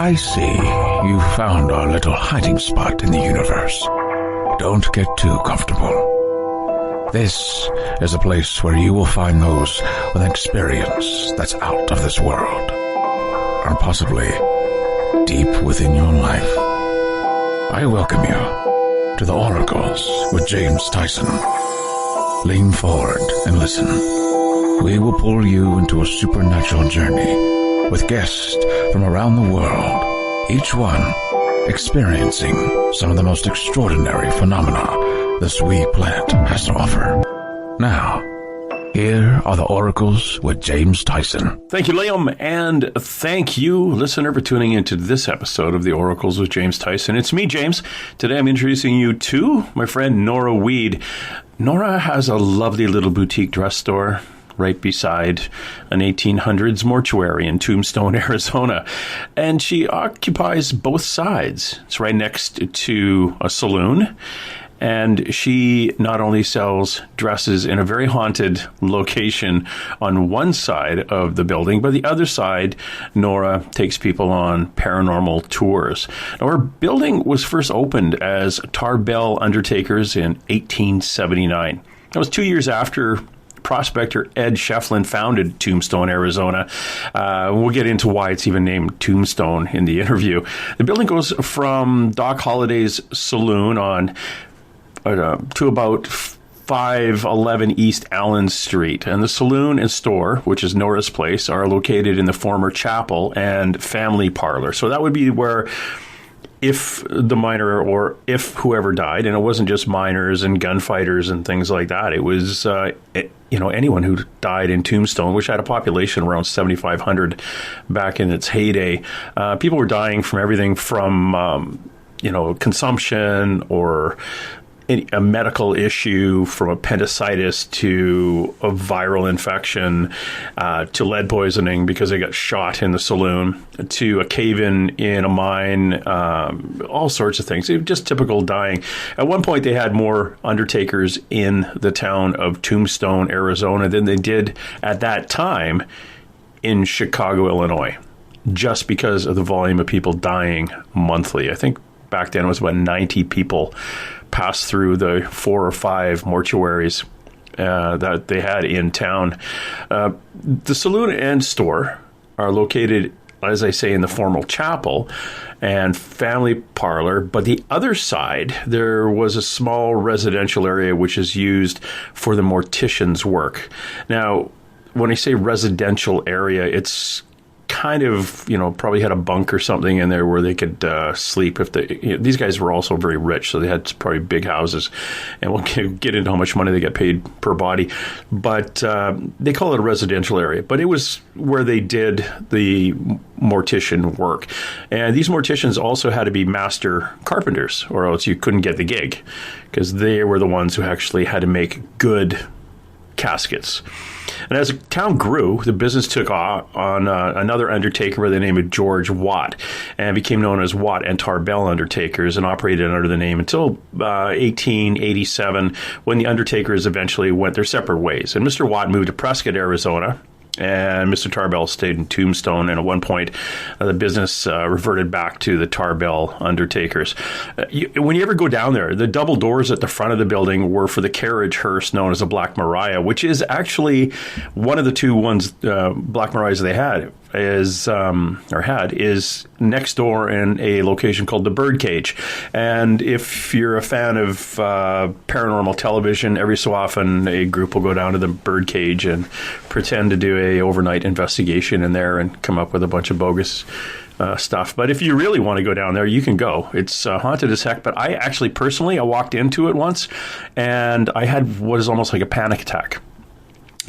I see you found our little hiding spot in the universe. Don't get too comfortable. This is a place where you will find those with an experience that's out of this world, or possibly deep within your life. I welcome you to the Oracles with James Tyson. Lean forward and listen. We will pull you into a supernatural journey with guests from around the world, each one experiencing some of the most extraordinary phenomena this wee planet has to offer. Now, here are the Oracles with James Tyson. Thank you, Liam, and thank you, listener, for tuning into this episode of the Oracles with James Tyson. It's me, James. Today I'm introducing you to my friend Nora Weed. Nora has a lovely little boutique dress store right beside an 1800s mortuary in Tombstone, Arizona. And she occupies both sides. It's right next to a saloon. And she not only sells dresses in a very haunted location on one side of the building, but the other side, Nora takes people on paranormal tours. Now, her building was first opened as Tarbell Undertakers in 1879. That was 2 years after prospector Ed Schieffelin founded Tombstone, Arizona. We'll get into why it's even named Tombstone in the interview. The building goes from Doc Holliday's Saloon on to about 511 East Allen Street. And the saloon and store, which is Nora's place, are located in the former chapel and family parlor. So that would be where, if the miner or if whoever died, and it wasn't just miners and gunfighters and things like that, it was anyone who died in Tombstone, which had a population around 7,500 back in its heyday. People were dying from everything from consumption or a medical issue, from appendicitis to a viral infection, to lead poisoning because they got shot in the saloon, to a cave-in in a mine, all sorts of things. It was just typical dying. At one point, they had more undertakers in the town of Tombstone, Arizona than they did at that time in Chicago, Illinois, just because of the volume of people dying monthly. I think back then it was about 90 people passed through the 4 or 5 mortuaries that they had in town. The saloon and store are located, as I say, in the formal chapel and family parlor. But the other side, there was a small residential area which is used for the morticians' work. Now, when I say residential area, it's kind of, probably had a bunk or something in there where they could sleep. If these guys were also very rich, so they had probably big houses, and we'll get into how much money they get paid per body. But they call it a residential area, but it was where they did the mortician work. And these morticians also had to be master carpenters, or else you couldn't get the gig, because they were the ones who actually had to make good caskets. And as the town grew, the business took off on another undertaker by the name of George Watt, and became known as Watt and Tarbell Undertakers, and operated under the name until 1887, when the Undertakers eventually went their separate ways. And Mr. Watt moved to Prescott, Arizona, and Mr. Tarbell stayed in Tombstone, and at one point the business reverted back to the Tarbell Undertakers. When you ever go down there, the double doors at the front of the building were for the carriage hearse known as the Black Maria, which is actually one of the two ones, Black Marias they had. Is next door in a location called the Birdcage. And if you're a fan of paranormal television, every so often a group will go down to the Birdcage and pretend to do a overnight investigation in there and come up with a bunch of bogus stuff. But if you really want to go down there, you can go. It's haunted as heck. But I actually personally, I walked into it once, and I had what is almost like a panic attack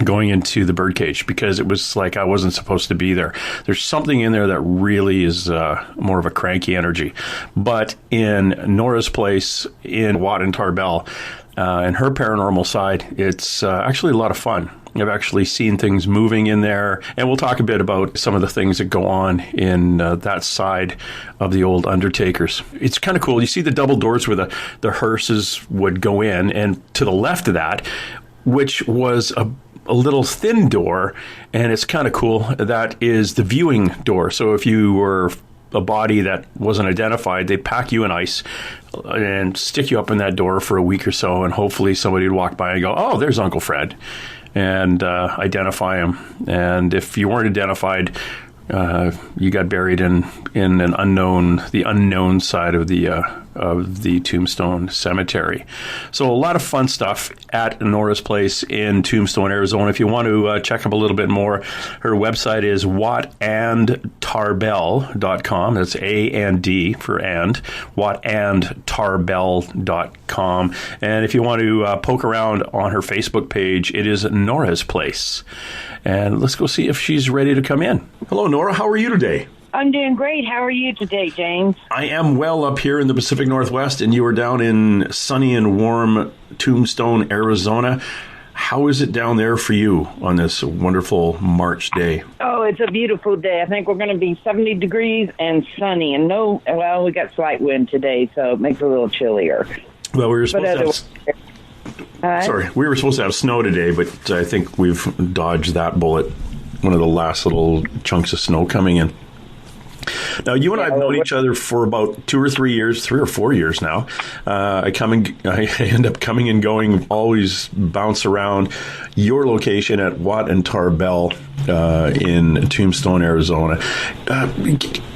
going into the Birdcage, because it was like I wasn't supposed to be there. There's something in there that really is more of a cranky energy. But in Nora's place, in Watt and Tarbell, and her paranormal side, it's actually a lot of fun. I've actually seen things moving in there, and we'll talk a bit about some of the things that go on in that side of the old Undertakers. It's kind of cool. You see the double doors where the hearses would go in, and to the left of that, which was a little thin door, and it's kind of cool, that is the viewing door. So if you were a body that wasn't identified, they'd pack you in ice and stick you up in that door for a week or so, and hopefully somebody would walk by and go, "Oh, there's Uncle Fred," and identify him. And if you weren't identified, you got buried in the unknown side of the Tombstone Cemetery. So a lot of fun stuff at Nora's place in Tombstone, Arizona. If you want to check up a little bit more, her website is wattandtarbell.com. That's A&D for and, wattandtarbell.com. And if you want to poke around on her Facebook page, it is Nora's Place. And let's go see if she's ready to come in. Hello, Nora. How are you today? I'm doing great. How are you today, James? I am well up here in the Pacific Northwest, and you are down in sunny and warm Tombstone, Arizona. How is it down there for you on this wonderful March day? Oh, it's a beautiful day. I think we're going to be 70 degrees and sunny. And we got slight wind today, so it makes it a little chillier. Well, we were supposed we were supposed to have snow today, but I think we've dodged that bullet. One of the last little chunks of snow coming in. Now, you and I have known each other for about 3 or 4 years now. I end up coming and going, always bounce around your location at Watt and Tarbell in Tombstone, Arizona.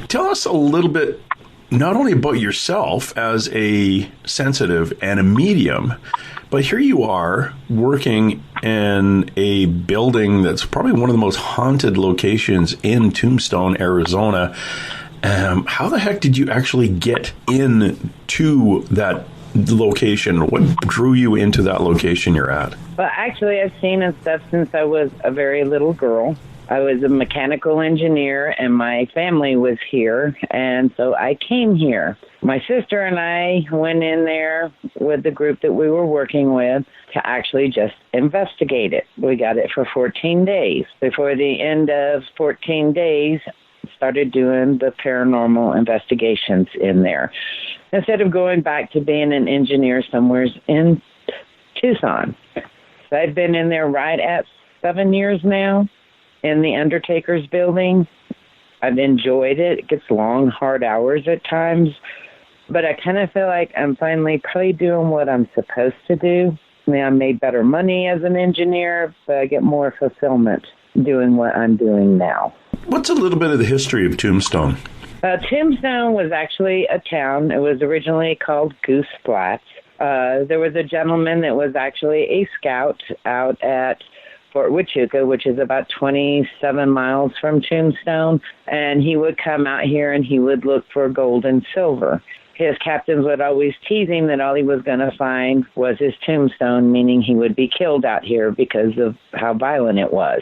Tell us a little bit, not only about yourself as a sensitive and a medium, but here you are working in a building that's probably one of the most haunted locations in Tombstone, Arizona. How the heck did you actually get into that location? What drew you into that location you're at? Well, actually, I've seen and stuff since I was a very little girl. I was a mechanical engineer, and my family was here, and so I came here. My sister and I went in there with the group that we were working with to actually just investigate it. We got it for 14 days. Before the end of 14 days, started doing the paranormal investigations in there, instead of going back to being an engineer somewhere in Tucson. So I've been in there right at 7 years now. In the Undertakers building. I've enjoyed it. It gets long, hard hours at times, but I kind of feel like I'm finally probably doing what I'm supposed to do. I mean, I made better money as an engineer, but I get more fulfillment doing what I'm doing now. What's a little bit of the history of Tombstone? Tombstone was actually a town. It was originally called Goose Flats. There was a gentleman that was actually a scout out at Fort Huachuca, which is about 27 miles from Tombstone, and he would come out here and he would look for gold and silver. His captains would always tease him that all he was going to find was his tombstone, meaning he would be killed out here because of how violent it was.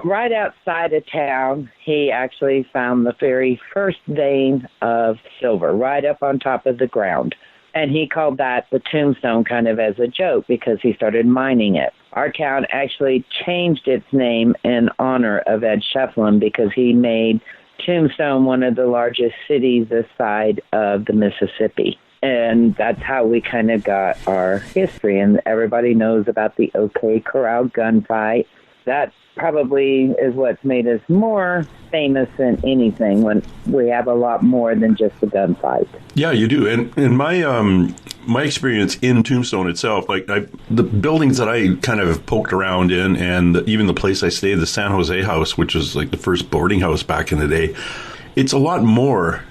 Right outside of town, he actually found the very first vein of silver right up on top of the ground. And he called that the Tombstone kind of as a joke because he started mining it. Our town actually changed its name in honor of Ed Schieffelin because he made Tombstone one of the largest cities this side of the Mississippi. And that's how we kind of got our history. And everybody knows about the OK Corral gunfight. That probably is what's made us more famous than anything, when we have a lot more than just a gunfight. Yeah, you do. And in my experience in Tombstone itself, the buildings that I kind of poked around in, and even the place I stayed, the San Jose house, which was like the first boarding house back in the day, it's a lot more.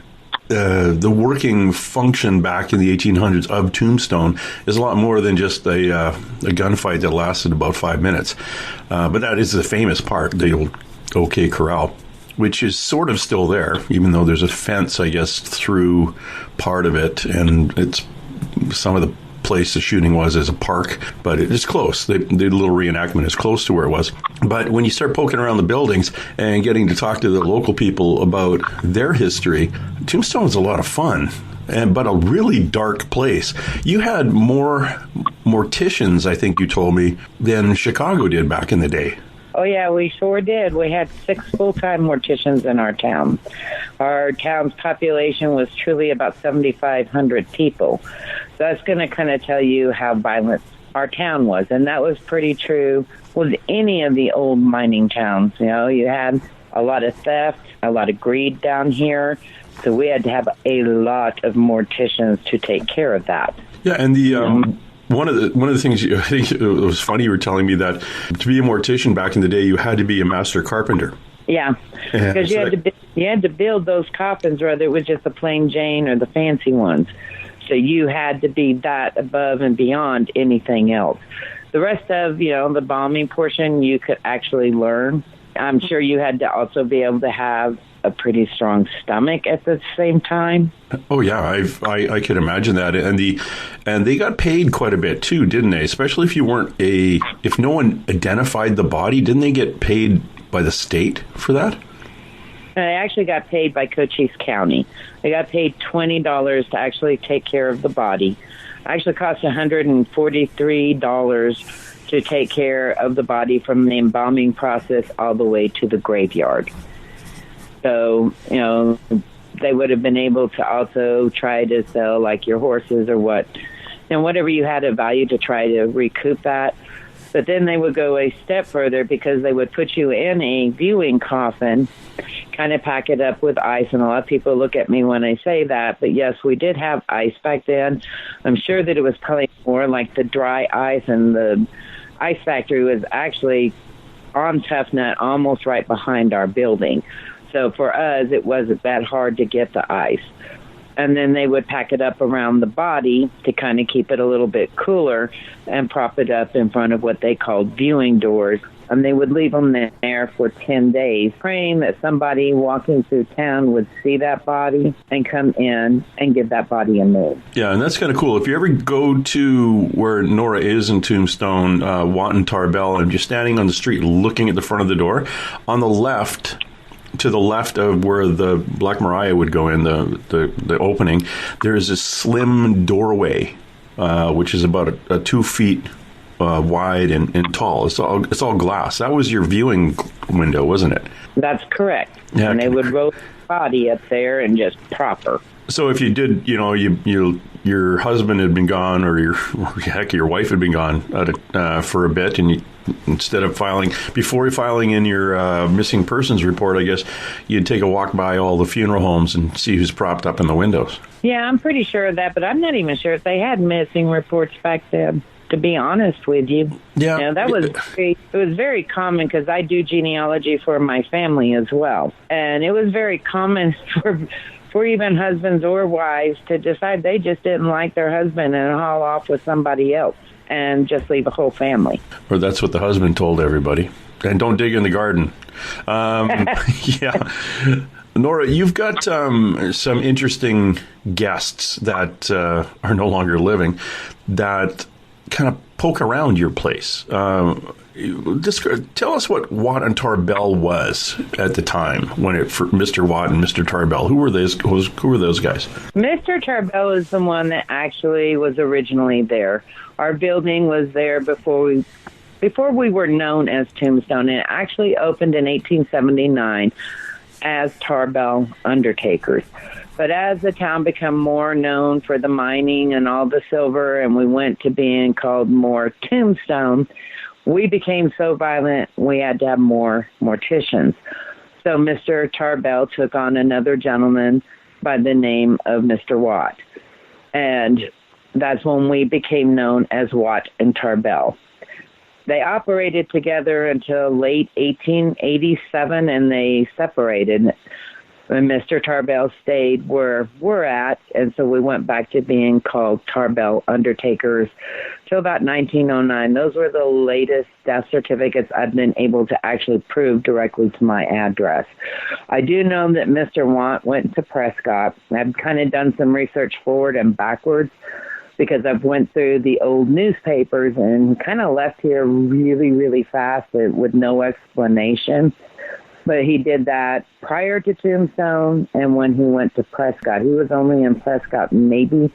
The working function back in the 1800s of Tombstone is a lot more than just a gunfight that lasted about 5 minutes. But that is the famous part, the old OK Corral, which is sort of still there, even though there's a fence, I guess, through part of it. And it's some of the place the shooting was as a park, but it's close. The little reenactment is close to where it was. But when you start poking around the buildings and getting to talk to the local people about their history, Tombstone's a lot of fun, but a really dark place. You had more morticians, I think you told me, than Chicago did back in the day. Oh, yeah, we sure did. We had 6 full-time morticians in our town. Our town's population was truly about 7,500 people. So that's going to kind of tell you how violent our town was. And that was pretty true with any of the old mining towns. You know, you had a lot of theft, a lot of greed down here. So we had to have a lot of morticians to take care of that. Yeah, and the one of the things I think it was funny, you were telling me that to be a mortician back in the day, you had to be a master carpenter. Yeah, because you had to build those coffins, whether it was just the plain Jane or the fancy ones. So you had to be that above and beyond anything else. The rest of, the embalming portion, you could actually learn. I'm sure you had to also be able to have a pretty strong stomach at the same time. Oh yeah, I could imagine that, and they got paid quite a bit too, didn't they? Especially if you weren't if no one identified the body, didn't they get paid by the state for that? I actually got paid by Cochise County. I got paid $20 to actually take care of the body. It actually cost $143 to take care of the body from the embalming process all the way to the graveyard. So, they would have been able to also try to sell like your horses or whatever you had of value to try to recoup that. But then they would go a step further because they would put you in a viewing coffin, kind of pack it up with ice. And a lot of people look at me when I say that. But yes, we did have ice back then. I'm sure that it was probably more like the dry ice, and the ice factory was actually on Tough Nut, almost right behind our building. So for us, it wasn't that hard to get the ice. And then they would pack it up around the body to kind of keep it a little bit cooler and prop it up in front of what they called viewing doors. And they would leave them there for 10 days, praying that somebody walking through town would see that body and come in and give that body a name. Yeah, and that's kind of cool. If you ever go to where Nora is in Tombstone, Watt and Tarbell, and you're standing on the street looking at the front of the door, on the left, to the left of where the Black Mariah would go in, the opening, there is a slim doorway, which is about 2 feet wide and tall. It's all glass. That was your viewing window, wasn't it? That's correct. Yeah, and they would roll the body up there and just prop her. So if you did, your husband had been gone, or your wife had been gone for a bit, and instead of filing in your missing persons report, I guess you'd take a walk by all the funeral homes and see who's propped up in the windows. Yeah, I'm pretty sure of that, but I'm not even sure if they had missing reports back then, to be honest with you. Yeah, that was it was very common because I do genealogy for my family as well, and it was very common for even husbands or wives to decide they just didn't like their husband and haul off with somebody else and just leave a whole family. Or that's what the husband told everybody. And don't dig in the garden. Yeah. Nora, you've got some interesting guests that are no longer living that kind of poke around your place. Tell us what Watt and Tarbell was at the time for Mr. Watt and Mr. Tarbell. Who were those guys? Mr. Tarbell is the one that actually was originally there. Our building was there before we were known as Tombstone. It actually opened in 1879 as Tarbell Undertakers. But as the town became more known for the mining and all the silver, and we went to being called more Tombstone, we became so violent we had to have more morticians. So Mr. Tarbell took on another gentleman by the name of Mr. Watt. And that's when we became known as Watt and Tarbell. They operated together until late 1887, and they separated. And Mr. Tarbell stayed where we're at, and so we went back to being called Tarbell Undertakers till about 1909. Those were the latest death certificates I've been able to actually prove directly to my address. I do know that Mr. Watt went to Prescott. I've kind of done some research forward and backwards because I've went through the old newspapers and kind of left here really, really fast with no explanation. But he did that prior to Tombstone and when he went to Prescott. He was only in Prescott maybe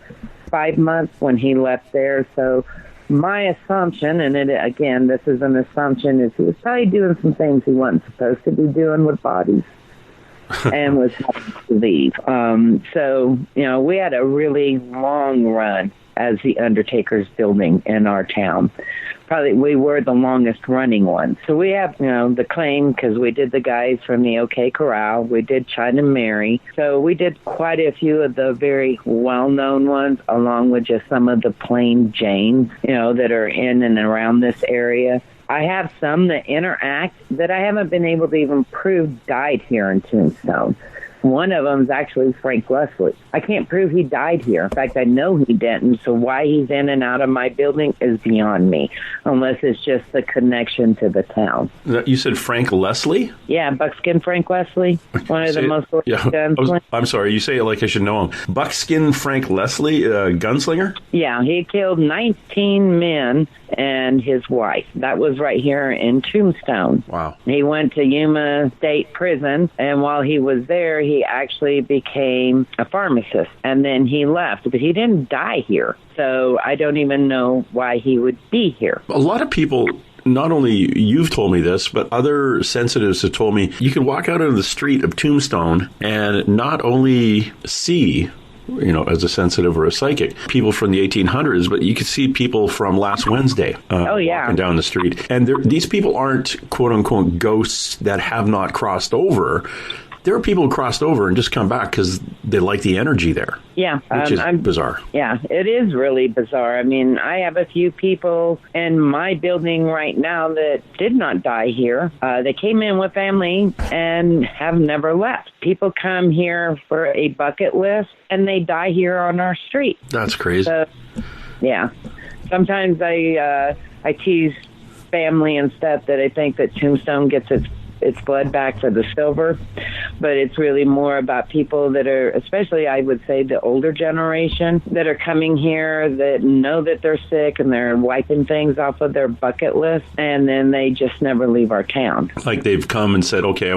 5 months when he left there. So my assumption, and again, this is an assumption, is he was probably doing some things he wasn't supposed to be doing with bodies and was having to leave. So, we had a really long run as the Undertakers building in our town. we were the longest running one. So we have, the claim because we did the guys from the OK Corral. We did China Mary. So we did quite a few of the very well-known ones, along with just some of the plain Janes, that are in and around this area. I have some that interact that I haven't been able to even prove died here in Tombstone. One of them is actually Frank Leslie. I can't prove he died here. In fact, I know he didn't, so why he's in and out of my building is beyond me, unless it's just the connection to the town. You said Frank Leslie? Yeah, Buckskin Frank Leslie, one of the most gunslingers. I'm sorry, you say it like I should know him. Buckskin Frank Leslie, gunslinger? Yeah, he killed 19 men and his wife. That was right here in Tombstone. Wow. He went to Yuma State Prison, and while he was there, he actually became a pharmacist, and then he left, but he didn't die here. So I don't even know why he would be here. A lot of people, not only you've told me this, but other sensitives have told me you could walk out into the street of Tombstone and not only see, as a sensitive or a psychic, people from the 1800s, but you could see people from last Wednesday walking down the street. And these people aren't, quote-unquote, ghosts that have not crossed over. There are people who crossed over and just come back because they like the energy there. Yeah. Which is bizarre. Yeah, it is really bizarre. I mean, I have a few people in my building right now that did not die here. They came in with family and have never left. People come here for a bucket list and they die here on our street. That's crazy. So, yeah. Sometimes I tease family and stuff that I think that Tombstone gets its blood back for the silver, but it's really more about people that are, especially I would say the older generation, that are coming here that know that they're sick and they're wiping things off of their bucket list, and then they just never leave our town. Like they've come and said, okay,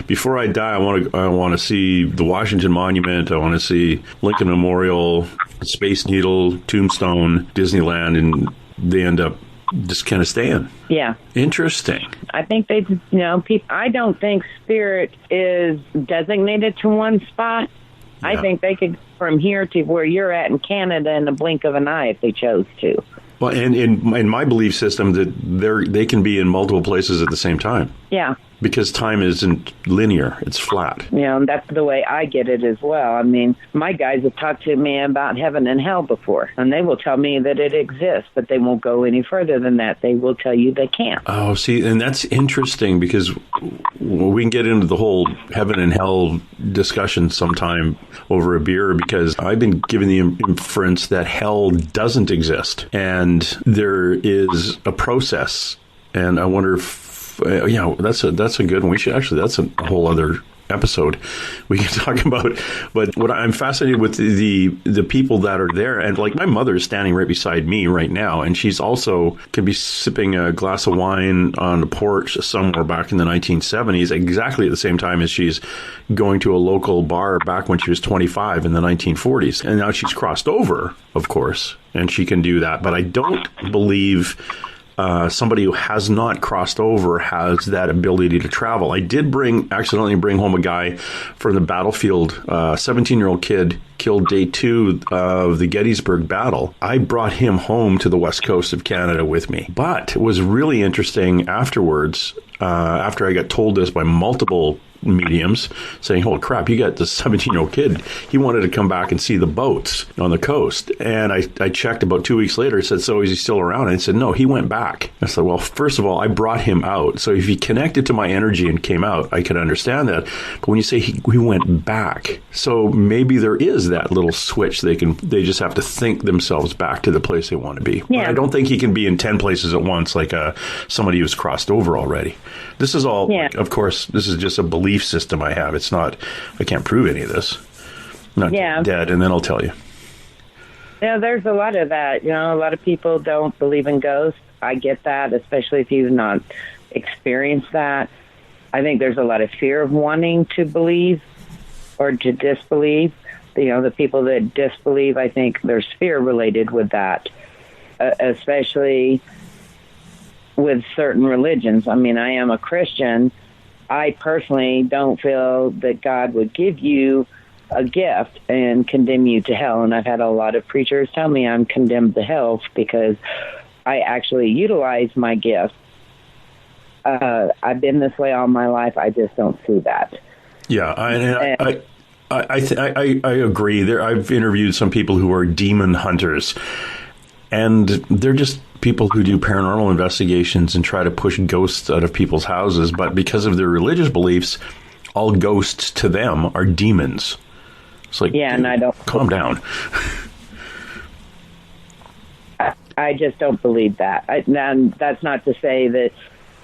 before I die, I want to see the Washington Monument, I want to see Lincoln Memorial, Space Needle, Tombstone, Disneyland, and they end up just kind of staying. Yeah. Interesting. I think they, people, I don't think spirit is designated to one spot. Yeah. I think they could from here to where you're at in Canada in the blink of an eye if they chose to. Well, and in my belief system, that they can be in multiple places at the same time. Yeah. Because time isn't linear. It's flat. And that's the way I get it as well. I mean, my guys have talked to me about heaven and hell before, and they will tell me that it exists, but they won't go any further than that. They will tell you they can't. Oh, see, and that's interesting because we can get into the whole heaven and hell discussion sometime over a beer, because I've been given the inference that hell doesn't exist, and there is a process, and I wonder if that's a good one. We should actually, that's a whole other episode we can talk about. But what I'm fascinated with the people that are there, and like my mother is standing right beside me right now, and she's also can be sipping a glass of wine on the porch somewhere back in the 1970s, exactly at the same time as she's going to a local bar back when she was 25 in the 1940s. And now she's crossed over, of course, and she can do that. But I don't believe somebody who has not crossed over has that ability to travel. I did accidentally bring home a guy from the battlefield, 17-year-old kid killed day 2 of the Gettysburg battle. I brought him home to the west coast of Canada with me. But it was really interesting afterwards, after I got told this by multiple mediums saying, holy crap, you got this 17-year-old kid. He wanted to come back and see the boats on the coast. And I checked about 2 weeks later, said, so is he still around? And I said, no, he went back. I said, well, first of all, I brought him out. So if he connected to my energy and came out, I could understand that. But when you say he went back, so maybe there is that little switch. They just have to think themselves back to the place they want to be. Yeah. But I don't think he can be in 10 places at once, like somebody who's crossed over already. This is all, of course, this is just a belief system I have. It's not, I can't prove any of this. I'm not dead, and then I'll tell you. Yeah, there's a lot of that. A lot of people don't believe in ghosts. I get that, especially if you've not experienced that. I think there's a lot of fear of wanting to believe or to disbelieve. The people that disbelieve, I think there's fear related with that, especially with certain religions. I mean, I am a Christian. I personally don't feel that God would give you a gift and condemn you to hell. And I've had a lot of preachers tell me I'm condemned to hell because I actually utilize my gifts. I've been this way all my life. I just don't see that. Yeah, I agree. I've interviewed some people who are demon hunters, and they're just people who do paranormal investigations and try to push ghosts out of people's houses. But because of their religious beliefs, all ghosts to them are demons. It's like, yeah, and I don't calm down. I just don't believe that. And that's not to say that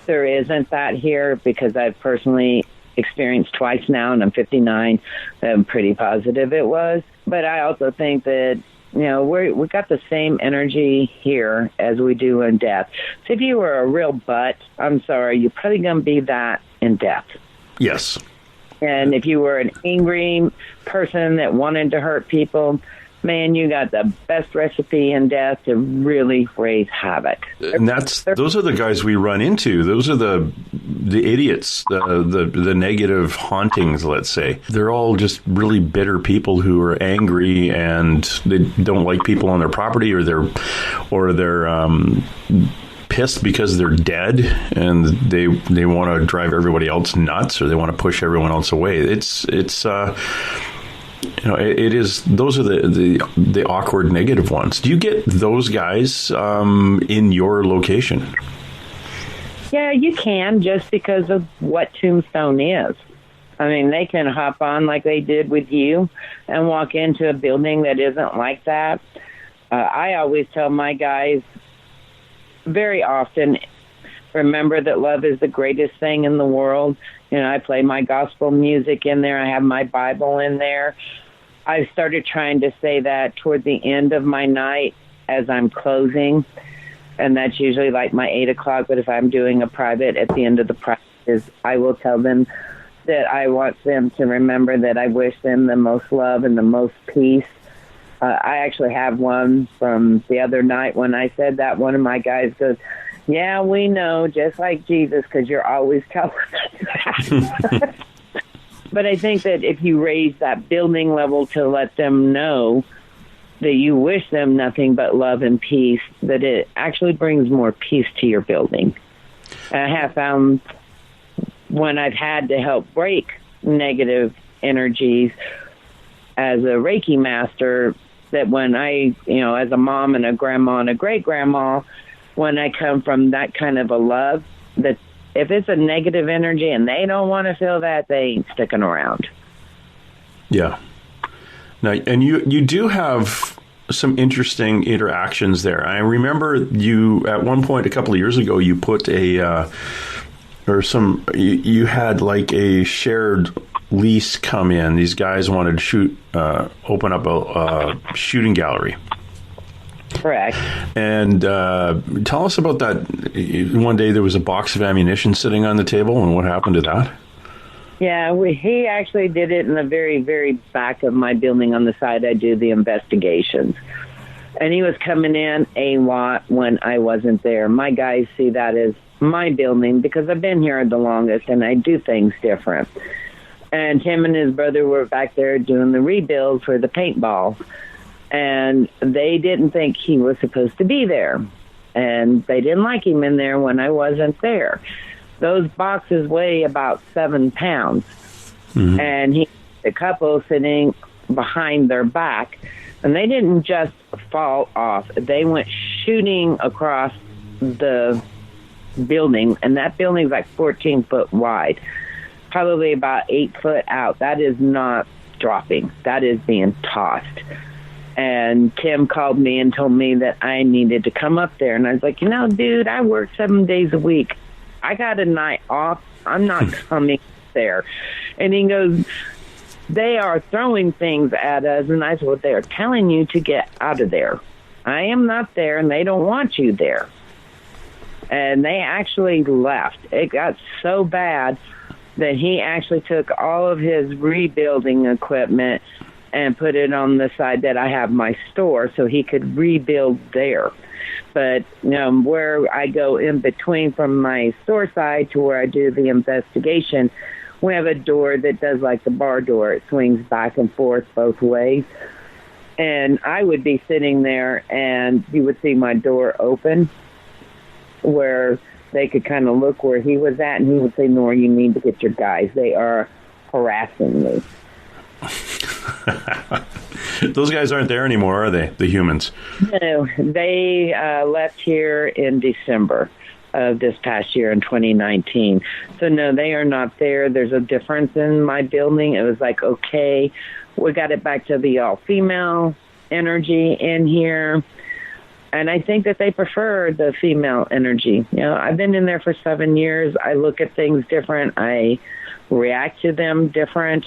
there isn't that here, because I've personally experienced twice now, and I'm 59. I'm pretty positive it was. But I also think that, you know, we got the same energy here as we do in death. So if you were a real butt, I'm sorry, you're probably going to be that in death. Yes. And if you were an angry person that wanted to hurt people, man, you got the best recipe in death to really raise havoc. And those are the guys we run into. Those are the idiots, the negative hauntings, let's say. They're all just really bitter people who are angry, and they don't like people on their property, or they're pissed because they're dead, and they want to drive everybody else nuts, or they want to push everyone else away. It's you know, it is. Those are the awkward negative ones. Do you get those guys in your location? Yeah, you can, just because of what Tombstone is. I mean, they can hop on like they did with you and walk into a building that isn't like that. I always tell my guys very often, remember that love is the greatest thing in the world. You know, I play my gospel music in there. I have my Bible in there. I started trying to say that toward the end of my night as I'm closing, and that's usually like my 8 o'clock. But if I'm doing a private, at the end of the practice, I will tell them that I want them to remember that I wish them the most love and the most peace. I actually have one from the other night when I said that. One of my guys goes, "Yeah, we know, just like Jesus, because you're always telling us that." But I think that if you raise that building level to let them know that you wish them nothing but love and peace, that it actually brings more peace to your building. And I have found when I've had to help break negative energies as a Reiki Master, that when I, you know, as a mom and a grandma and a great-grandma, when I come from that kind of a love, that if it's a negative energy and they don't want to feel that, they ain't sticking around. Yeah. Now, and you do have some interesting interactions there. I remember you, at one point a couple of years ago, you put you had like a shared lease come in. These guys wanted to open up a shooting gallery. Correct. And tell us about that. One day there was a box of ammunition sitting on the table, and what happened to that? Yeah, he actually did it in the very, very back of my building on the side I do the investigations. And he was coming in a lot when I wasn't there. My guys see that as my building because I've been here the longest and I do things different. And him and his brother were back there doing the rebuild for the paintball. And they didn't think he was supposed to be there. And they didn't like him in there when I wasn't there. Those boxes weigh about 7 pounds. Mm-hmm. And the couple sitting behind their back. And they didn't just fall off. They went shooting across the building. And that building's like 14 foot wide. Probably about 8 foot out. That is not dropping. That is being tossed. And Tim called me and told me that I needed to come up there. And I was like, dude, I work 7 days a week. I got a night off. I'm not coming there. And he goes, they are throwing things at us. And I said, well, they're telling you to get out of there. I am not there, and they don't want you there. And they actually left. It got so bad that he actually took all of his rebuilding equipment and put it on the side that I have my store so he could rebuild there. But where I go in between from my store side to where I do the investigation, we have a door that does like the bar door. It swings back and forth both ways. And I would be sitting there and you would see my door open where they could kind of look where he was at, and he would say, Nora, you need to get your guys. They are harassing me. Those guys aren't there anymore, are they? The humans? No, they left here in December of this past year in 2019. So, no, they are not there. There's a difference in my building. It was like, okay, we got it back to the all-female energy in here. And I think that they prefer the female energy. You know, I've been in there for 7 years. I look at things different. I react to them different.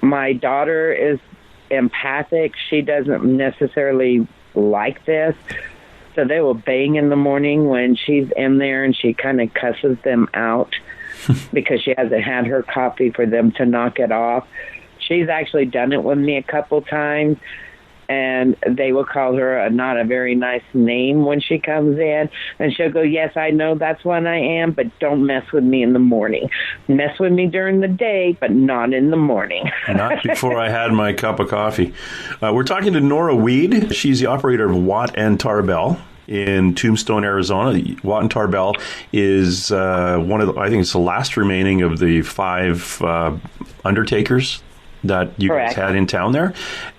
My daughter is empathic. She doesn't necessarily like this. So they will bang in the morning when she's in there, and she kind of cusses them out because she hasn't had her coffee for them to knock it off. She's actually done it with me a couple times, and they will call her not a very nice name when she comes in, and she'll go, yes, I know that's what I am, but don't mess with me in the morning. Mess with me during the day, but not in the morning. Not before I had my cup of coffee. We're talking to Nora Weed. She's the operator of Watt and Tarbell in Tombstone, Arizona. Watt and Tarbell is one of the, I think it's the last remaining of the 5 Undertakers that you Correct. guys had in town there.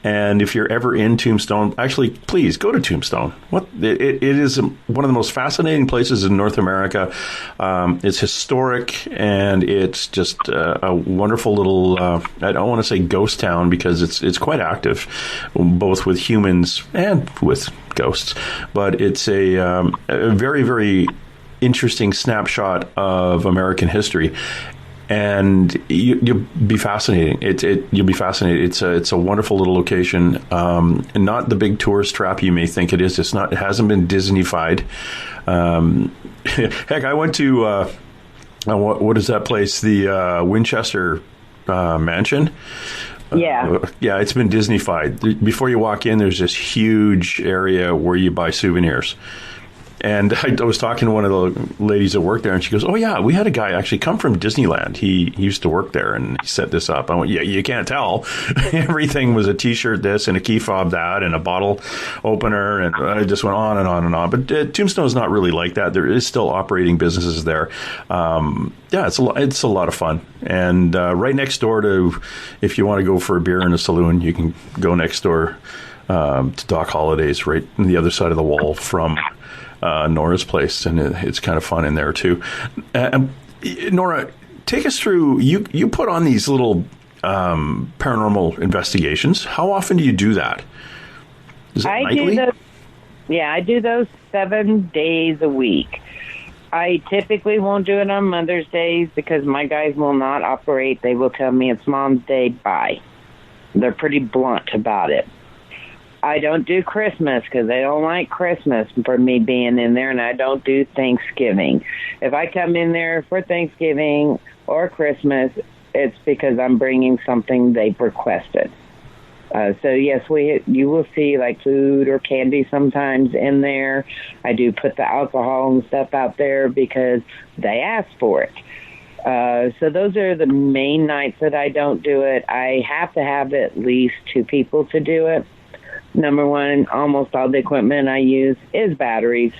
And if you're ever in Tombstone, actually, please go to Tombstone. It is one of the most fascinating places in North America. It's historic, and it's just a wonderful little, I don't want to say ghost town, because it's quite active, both with humans and with ghosts. But it's a very, very interesting snapshot of American history. And you'll be fascinated. You'll be fascinated. It's a wonderful little location, and not the big tourist trap you may think it is. It's not. It hasn't been Disney-fied. Heck, I went to what is that place? The Winchester Mansion. Yeah. Yeah, it's been Disney-fied. Before you walk in, there's this huge area where you buy souvenirs. And I was talking to one of the ladies that worked there, and she goes, oh, yeah, we had a guy actually come from Disneyland. He used to work there, and he set this up. I went, yeah, you can't tell. Everything was a T-shirt this and a key fob that and a bottle opener, and I just went on and on and on. But Tombstone is not really like that. There is still operating businesses there. Yeah, it's a lot of fun. And right next door to, if you want to go for a beer in a saloon, you can go next door to Doc Holliday's, right on the other side of the wall from Nora's place, and it's kind of fun in there too. Nora, take us through. You put on these little paranormal investigations. How often do you do that? Is it nightly? I do those 7 days a week. I typically won't do it on Mother's Days because my guys will not operate. They will tell me it's Mom's Day, bye. They're pretty blunt about it. I don't do Christmas because they don't like Christmas for me being in there, and I don't do Thanksgiving. If I come in there for Thanksgiving or Christmas, it's because I'm bringing something they've requested. So, yes, you will see, like, food or candy sometimes in there. I do put the alcohol and stuff out there because they ask for it. So those are the main nights that I don't do it. I have to have at least 2 people to do it. Number one, almost all the equipment I use is batteries.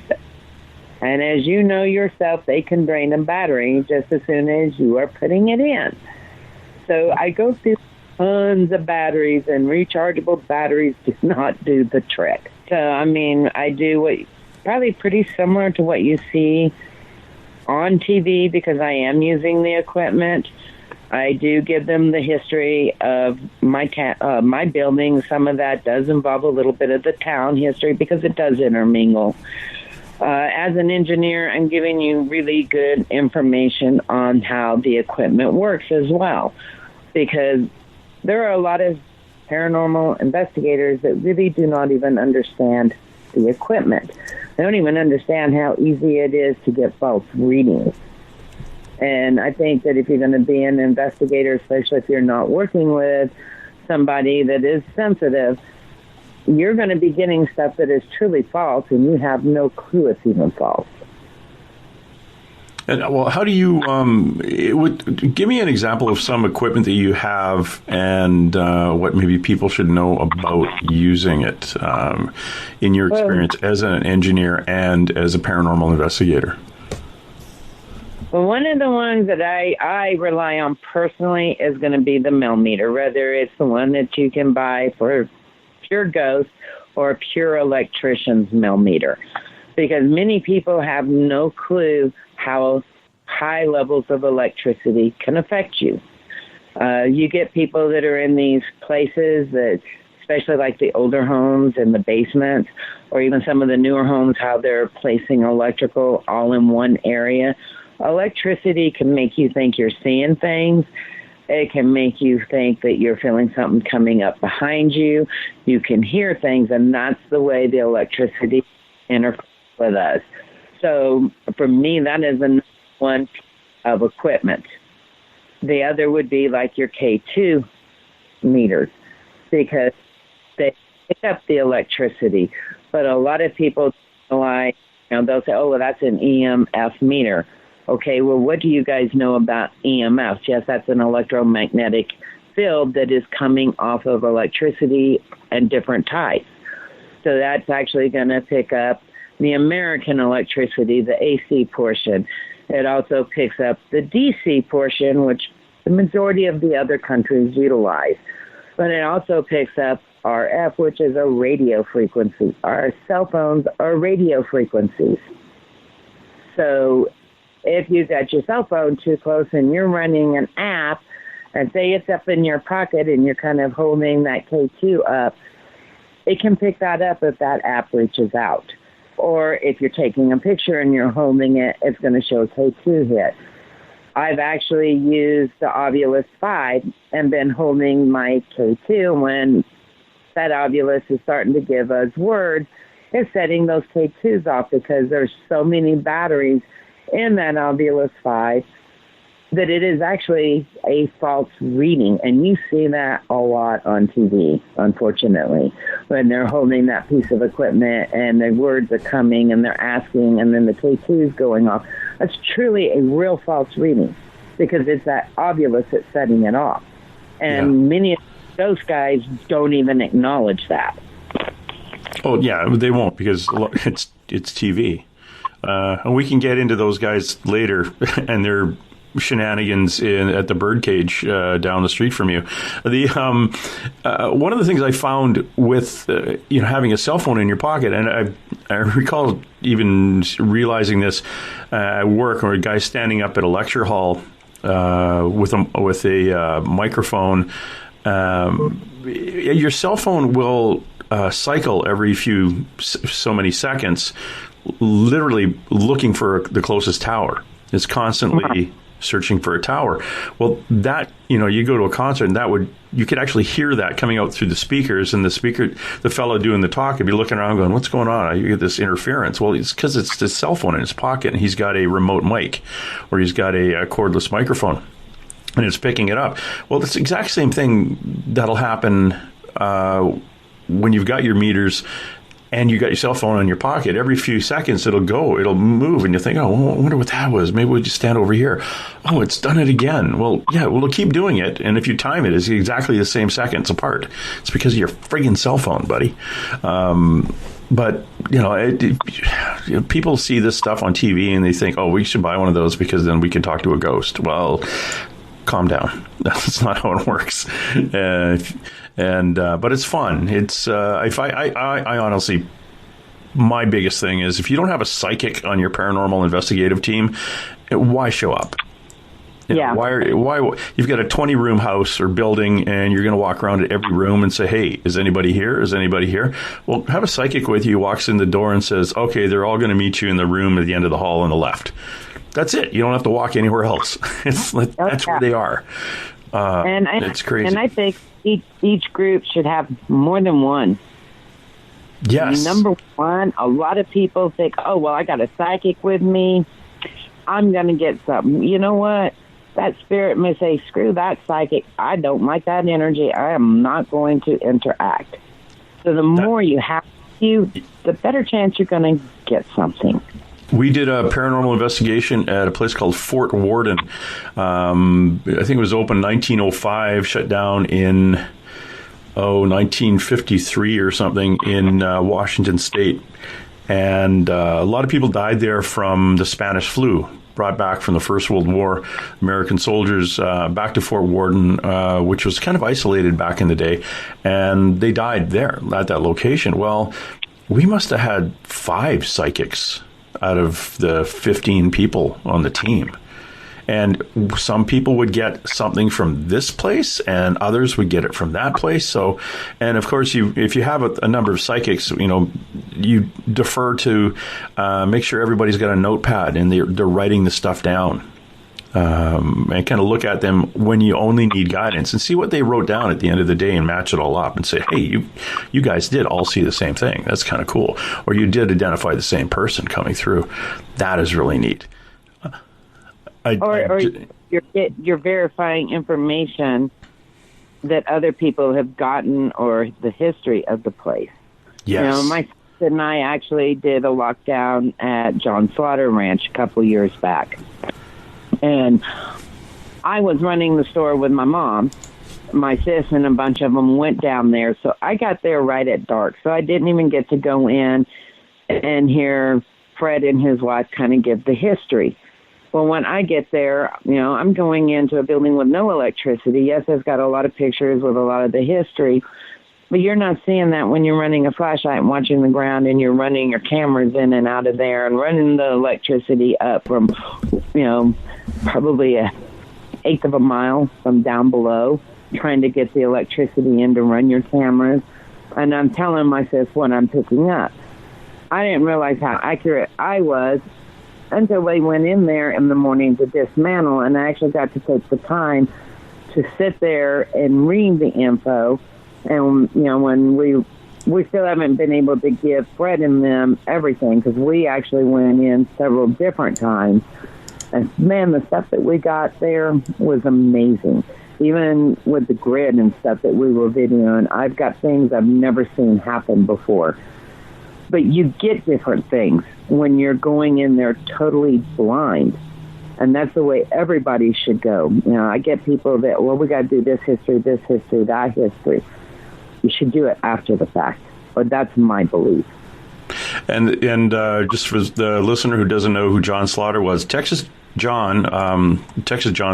And as you know yourself, they can drain a battery just as soon as you are putting it in. So I go through tons of batteries, and rechargeable batteries do not do the trick. So, I mean, I do what probably pretty similar to what you see on TV because I am using the equipment. I do give them the history of my building. Some of that does involve a little bit of the town history because it does intermingle. As an engineer, I'm giving you really good information on how the equipment works as well, because there are a lot of paranormal investigators that really do not even understand the equipment. They don't even understand how easy it is to get false readings. And I think that if you're going to be an investigator, especially if you're not working with somebody that is sensitive, you're going to be getting stuff that is truly false, and you have no clue it's even false. And well, how do you? Give me an example of some equipment that you have, and what maybe people should know about using it in your experience as an engineer and as a paranormal investigator. Well, one of the ones that I rely on personally is going to be the millimeter, whether it's the one that you can buy for pure ghost or a pure electrician's millimeter, because many people have no clue how high levels of electricity can affect you. You get people that are in these places that, especially like the older homes in the basements, or even some of the newer homes, how they're placing electrical all in one area. Electricity can make you think you're seeing things. It can make you think that you're feeling something coming up behind you. You can hear things, and that's the way the electricity interferes with us. So for me, that is one piece of equipment. The other would be like your K2 meters, because they pick up the electricity. But a lot of people, they'll say, oh, well, that's an EMF meter. Okay, well, what do you guys know about EMF? Yes, that's an electromagnetic field that is coming off of electricity and different types. So that's actually going to pick up the American electricity, the AC portion. It also picks up the DC portion, which the majority of the other countries utilize. But it also picks up RF, which is a radio frequency. Our cell phones are radio frequencies. So if you got your cell phone too close and you're running an app, and say it's up in your pocket and you're kind of holding that K2 up, it can pick that up if that app reaches out. Or if you're taking a picture and you're holding it, it's going to show K2 hit. I've actually used the Ovilus 5 and been holding my K2 when that Ovilus is starting to give us words. It's setting those K2s off because there's so many batteries in that Ovilus 5 that it is actually a false reading. And you see that a lot on TV, unfortunately, when they're holding that piece of equipment and the words are coming and they're asking and then the K2 is going off. That's truly a real false reading because it's that Ovilus that's setting it off. And many of those guys don't even acknowledge that. Oh, yeah, they won't because it's TV. And we can get into those guys later and their shenanigans at the birdcage down the street from you. One of the things I found with having a cell phone in your pocket, and I recall even realizing this at work, or a guy standing up at a lecture hall with a microphone. Your cell phone will cycle every so many seconds, literally looking for the closest tower. It's constantly searching for a tower. Well, that, you go to a concert and you could actually hear that coming out through the speakers, and the fellow doing the talk would be looking around going, what's going on? You get this interference. Well, it's because it's his cell phone in his pocket and he's got a remote mic or he's got a cordless microphone and it's picking it up. Well, it's the exact same thing that'll happen when you've got your meters and you got your cell phone in your pocket. Every few seconds it'll move, and you think, oh, I wonder what that was. Maybe we'll just stand over here. Oh, it's done it again. Well, yeah, it'll keep doing it, and if you time it, it's exactly the same seconds apart. It's because of your friggin' cell phone, buddy. But, people see this stuff on TV, and they think, oh, we should buy one of those because then we can talk to a ghost. Well, calm down. That's not how it works. But it's fun. It's I honestly, my biggest thing is if you don't have a psychic on your paranormal investigative team, why show up? Why you've got a 20-room house or building and you're going to walk around to every room and say, hey, is anybody here? Is anybody here? Well, have a psychic with you who walks in the door and says, okay, they're all going to meet you in the room at the end of the hall on the left. That's it. You don't have to walk anywhere else. That's where they are. It's crazy. And I think each group should have more than one. Yes. Number one, a lot of people think, oh, well, I got a psychic with me. I'm going to get something. You know what? That spirit may say, screw that psychic. I don't like that energy. I am not going to interact. So the more you have the better chance you're going to get something. We did a paranormal investigation at a place called Fort Worden. I think it was open 1905, shut down in 1953 or something in Washington State. And a lot of people died there from the Spanish flu, brought back from the First World War. American soldiers back to Fort Worden, which was kind of isolated back in the day, and they died there at that location. Well, we must have had 5 psychics out of the 15 people on the team. And some people would get something from this place, and others would get it from that place. So, and of course, if you have a number of psychics, you defer to make sure everybody's got a notepad and they're writing the stuff down, and kind of look at them when you only need guidance and see what they wrote down at the end of the day and match it all up and say, hey, you guys did all see the same thing. That's kind of cool. Or you did identify the same person coming through. That is really neat. Or you're verifying information that other people have gotten or the history of the place. Yes. My sister and I actually did a lockdown at John Slaughter Ranch a couple years back. And I was running the store with my mom. My sis and a bunch of them went down there. So I got there right at dark. So I didn't even get to go in and hear Fred and his wife kind of give the history. Well, when I get there, I'm going into a building with no electricity. Yes, it's got a lot of pictures with a lot of the history, but you're not seeing that when you're running a flashlight and watching the ground and you're running your cameras in and out of there and running the electricity up from, probably 1/8 of a mile from down below, trying to get the electricity in to run your cameras. And I'm telling my sis what I'm picking up. I didn't realize how accurate I was until they went in there in the morning to dismantle, and I actually got to take the time to sit there and read the info. And, when we still haven't been able to give Fred and them everything, because we actually went in several different times. And, man, the stuff that we got there was amazing. Even with the grid and stuff that we were videoing, I've got things I've never seen happen before. But you get different things when you're going in there totally blind. And that's the way everybody should go. I get people that, we got to do this history, that history. You should do it after the fact. But that's my belief. And just for the listener who doesn't know who John Slaughter was, Texas John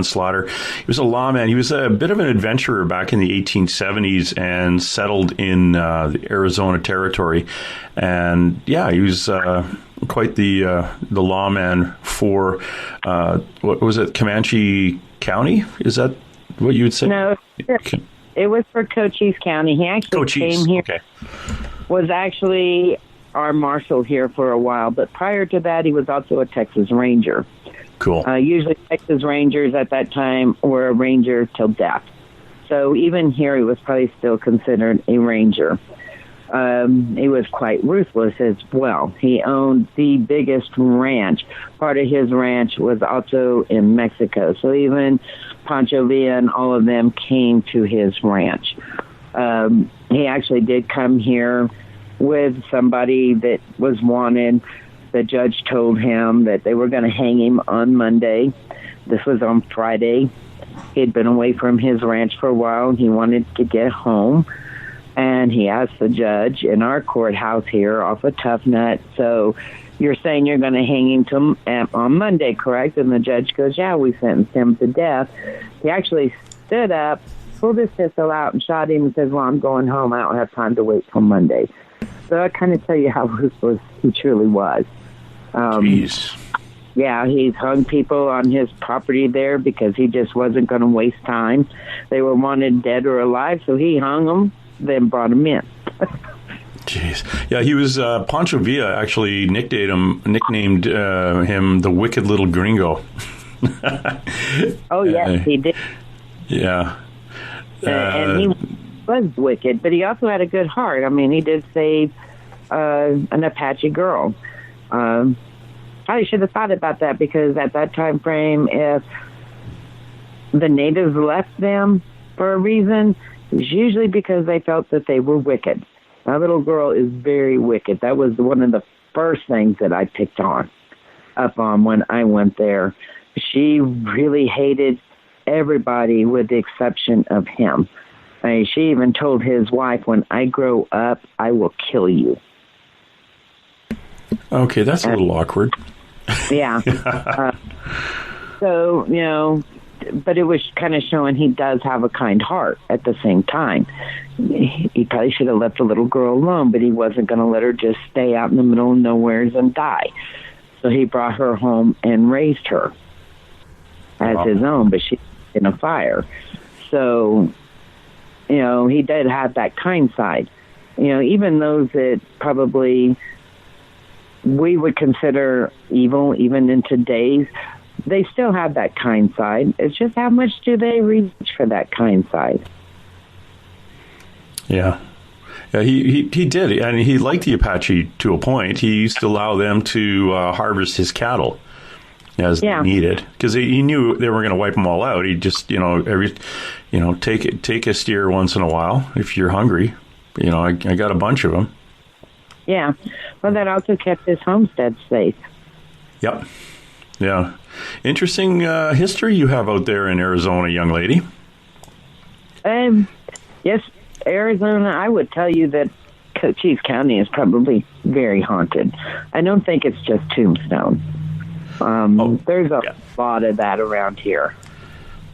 Slaughter, he was a lawman. He was a bit of an adventurer back in the 1870s and settled in the Arizona territory. And yeah, he was quite the lawman for, what was it, Comanche County? Is that what you would say? No, it was for Cochise County. He actually came here. Okay. Was actually our marshal here for a while, but prior to that, he was also a Texas Ranger. Cool. Usually Texas Rangers at that time were a ranger till death. So even here, he was probably still considered a ranger. He was quite ruthless as well. He owned the biggest ranch. Part of his ranch was also in Mexico. So even Pancho Villa and all of them came to his ranch. He actually did come here with somebody that was wanted. The judge told him that they were going to hang him on Monday. This was on Friday. He'd been away from his ranch for a while, and he wanted to get home. And he asked the judge in our courthouse here off of Tough Nut, so you're saying you're going to hang him on Monday, correct? And the judge goes, yeah, we sentenced him to death. He actually stood up, pulled his pistol out, and shot him and says, well, I'm going home. I don't have time to wait till Monday. So I kind of tell you how ruthless he truly was. Jeez. Yeah, he's hung people on his property there because he just wasn't going to waste time. They were wanted dead or alive, so he hung them, then brought them in. Jeez. Yeah, he was, Pancho Villa actually nicknamed him the Wicked Little Gringo. Oh, yes, he did. Yeah. And he was wicked, but he also had a good heart. I mean, he did save an Apache girl. Probably should have thought about that, because at that time frame, if the natives left them for a reason, it was usually because they felt that they were wicked. My little girl is very wicked. That was one of the first things that I picked on. up on when I went there. She really hated everybody with the exception of him. I mean, she even told his wife, when I grow up, I will kill you. Okay, that's a little awkward. Yeah. So, you know, but it was kind of showing he does have a kind heart at the same time. He probably should have left the little girl alone, but he wasn't going to let her just stay out in the middle of nowheres and die. So he brought her home and raised her as his own, but she was in a fire. So, you know, he did have that kind side. You know, even those that probably we would consider evil, even in today's, they still have that kind side. It's just how much do they reach for that kind side? Yeah. Yeah, he did. And he liked the Apache to a point. He used to allow them to harvest his cattle as they needed, because he knew they were going to wipe them all out. He just, take a steer once in a while if you're hungry. You know, I got a bunch of them. Yeah. Well, that also kept his homestead safe. Yep. Yeah. Interesting history you have out there in Arizona, young lady. Yes, Arizona, I would tell you that Cochise County is probably very haunted. I don't think it's just Tombstone. There's a lot of that around here.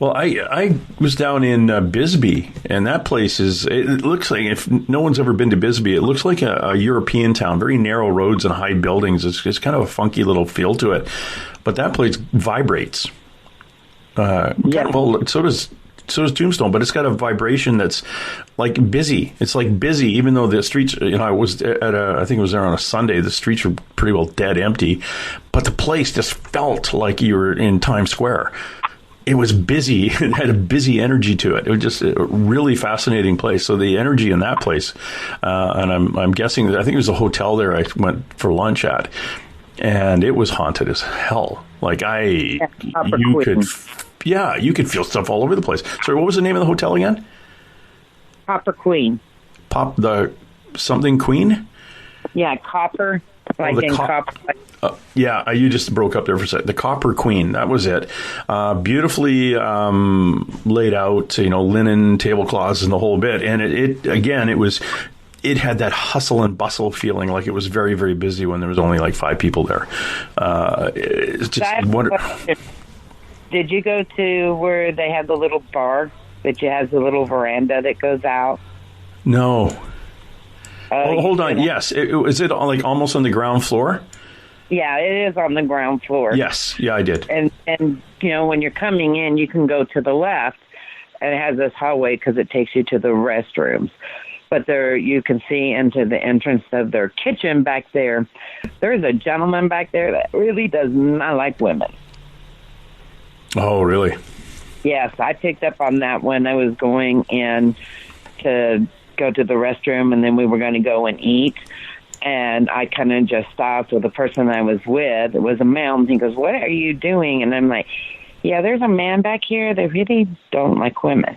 Well, I was down in Bisbee, and that place it looks like, if no one's ever been to Bisbee, it looks like a European town, very narrow roads and high buildings. It's kind of a funky little feel to it. But that place vibrates. Well, so does Tombstone, but it's got a vibration that's like busy. It's like busy, even though the streets, I was I think it was there on a Sunday, the streets were pretty well dead empty, but the place just felt like you were in Times Square. It was busy. It had a busy energy to it. It was just a really fascinating place. So the energy in that place, and I'm guessing that, I think it was a hotel there I went for lunch at, and it was haunted as hell. Like you could feel stuff all over the place. Sorry, what was the name of the hotel again? Copper Queen. Something Queen? Yeah, Copper. Copper. Yeah, you just broke up there for a second. The Copper Queen, that was it. Beautifully laid out, linen, tablecloths, and the whole bit. And it had that hustle and bustle feeling, like it was very, very busy when there was only like 5 people there. It's just wonderful. Did you go to where they have the little bar that has the little veranda that goes out? No. Hold on. Yes. Is it like almost on the ground floor? Yeah, it is on the ground floor. Yes. Yeah, I did. And when you're coming in, you can go to the left, and it has this hallway because it takes you to the restrooms. But there, you can see into the entrance of their kitchen back there. There's a gentleman back there that really does not like women. Oh, really? Yes, I picked up on that when I was going in to go to the restroom, and then we were going to go and eat. And I kind of just stopped with the person I was with. It was a male, and he goes, "What are you doing?" And I'm like, "Yeah, there's a man back here that really don't like women."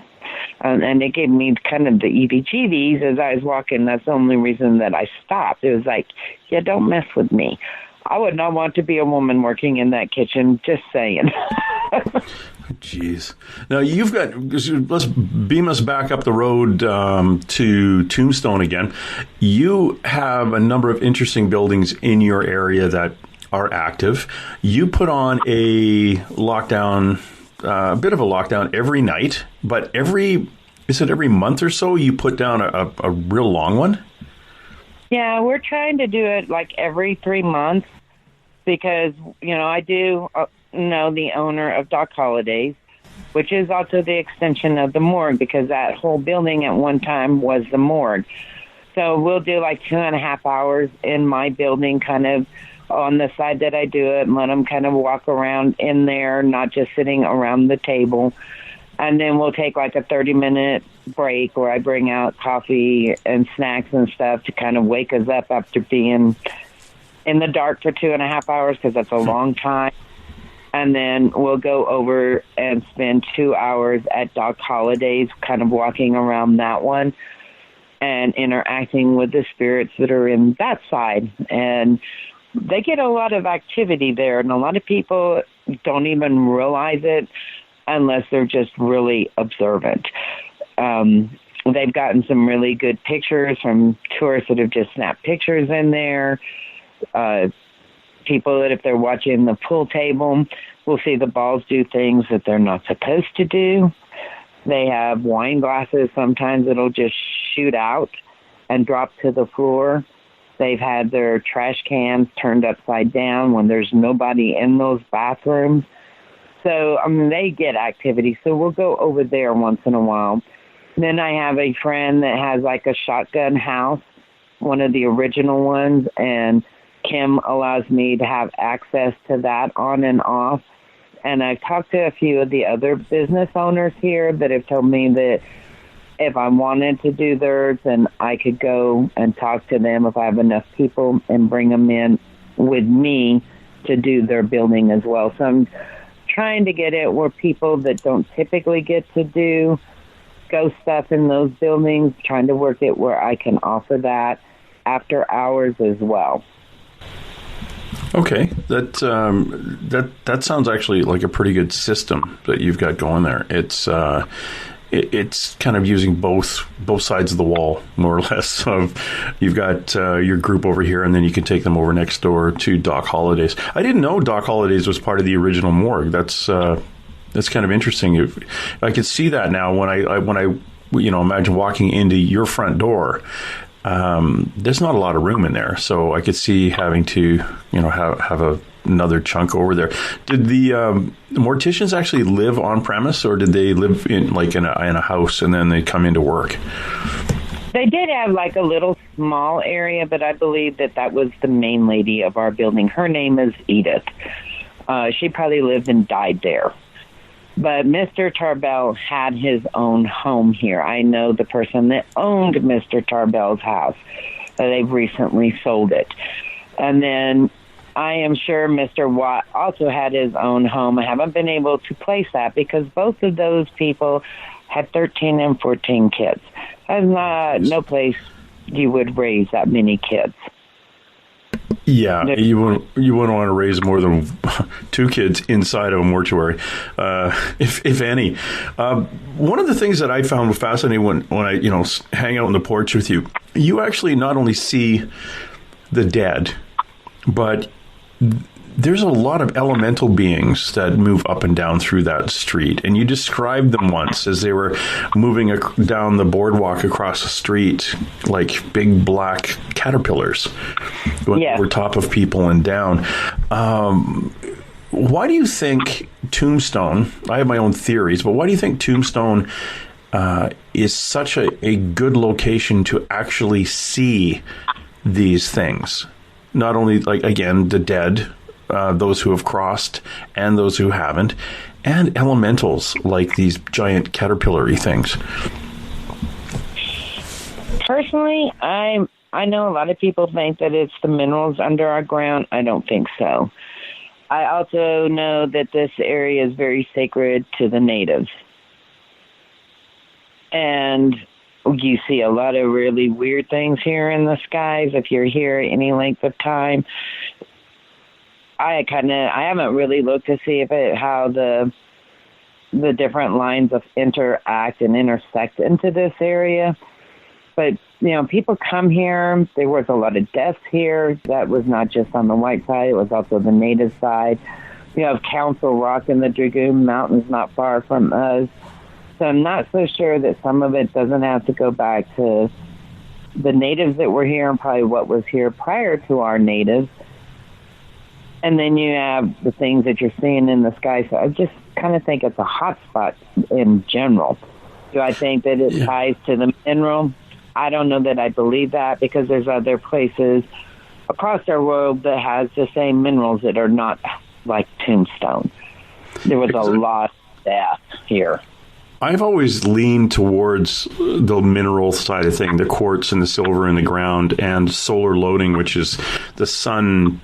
And it gave me kind of the EBGBs as I was walking. That's the only reason that I stopped. It was like, yeah, don't mess with me. I would not want to be a woman working in that kitchen, just saying. Jeez. Now, let's beam us back up the road to Tombstone again. You have a number of interesting buildings in your area that are active. You put on a lockdown, a bit of a lockdown every night, but every month or so you put down a real long one? Yeah, we're trying to do it like every 3 months because, I do know the owner of Doc Holliday's, which is also the extension of the morgue because that whole building at one time was the morgue. So we'll do like 2.5 hours in my building kind of on the side that I do it and let them kind of walk around in there, not just sitting around the table. And then we'll take like a 30-minute break where I bring out coffee and snacks and stuff to kind of wake us up after being in the dark for 2.5 hours because that's a long time. And then we'll go over and spend 2 hours at Doc Holliday's, kind of walking around that one and interacting with the spirits that are in that side. And they get a lot of activity there, and a lot of people don't even realize it unless they're just really observant. They've gotten some really good pictures from tourists that have just snapped pictures in there. People that, if they're watching the pool table, will see the balls do things that they're not supposed to do. They have wine glasses. Sometimes it'll just shoot out and drop to the floor. They've had their trash cans turned upside down when there's nobody in those bathrooms. So, they get activity. So we'll go over there once in a while. Then I have a friend that has like a shotgun house, one of the original ones, and Kim allows me to have access to that on and off. And I've talked to a few of the other business owners here that have told me that if I wanted to do theirs, then I could go and talk to them if I have enough people and bring them in with me to do their building as well. So I'm trying to get it where people that don't typically get to do ghost stuff in those buildings, trying to work it where I can offer that after hours as well. Okay, that sounds actually like a pretty good system that you've got going there. It's kind of using both sides of the wall, more or less. Of you've got your group over here, and then you can take them over next door to Doc Holliday's. I didn't know Doc Holliday's was part of the original morgue. That's kind of interesting. I could see that now when I imagine walking into your front door. There's not a lot of room in there, so I could see having to, have another chunk over there. Did the morticians actually live on premise, or did they live in a house and then they come into work? They did have like a little small area, but I believe that was the main lady of our building. Her name is Edith. She probably lived and died there. But Mr. Tarbell had his own home here. I know the person that owned Mr. Tarbell's house. They've recently sold it. And then I am sure Mr. Watt also had his own home. I haven't been able to place that because both of those people had 13 and 14 kids. There's no place you would raise that many kids. Yeah, you wouldn't want to raise more than 2 kids inside of a mortuary, if any. One of the things that I found fascinating when I hang out on the porch with you, you actually not only see the dead, but there's a lot of elemental beings that move up and down through that street. And you described them once as they were moving down the boardwalk across the street like big black caterpillars going over top of people and down. Why do you think Tombstone, I have my own theories, but why do you think Tombstone is such a good location to actually see these things? Not only, again, the dead, those who have crossed and those who haven't, and elementals like these giant caterpillar-y things. Personally, I know a lot of people think that it's the minerals under our ground. I don't think so. I also know that this area is very sacred to the natives. And you see a lot of really weird things here in the skies if you're here any length of time. I haven't really looked to see how the different lines of interact and intersect into this area. But, people come here. There was a lot of deaths here. That was not just on the white side. It was also the native side. You have Council Rock in the Dragoon Mountains not far from us. So I'm not so sure that some of it doesn't have to go back to the natives that were here and probably what was here prior to our natives. And then you have the things that you're seeing in the sky. So I just kind of think it's a hot spot in general. Do I think that it ties to the mineral? I don't know that I believe that because there's other places across our world that has the same minerals that are not like Tombstone. There was a lot of death here. I've always leaned towards the mineral side of thing, the quartz and the silver in the ground, and solar loading, which is the sun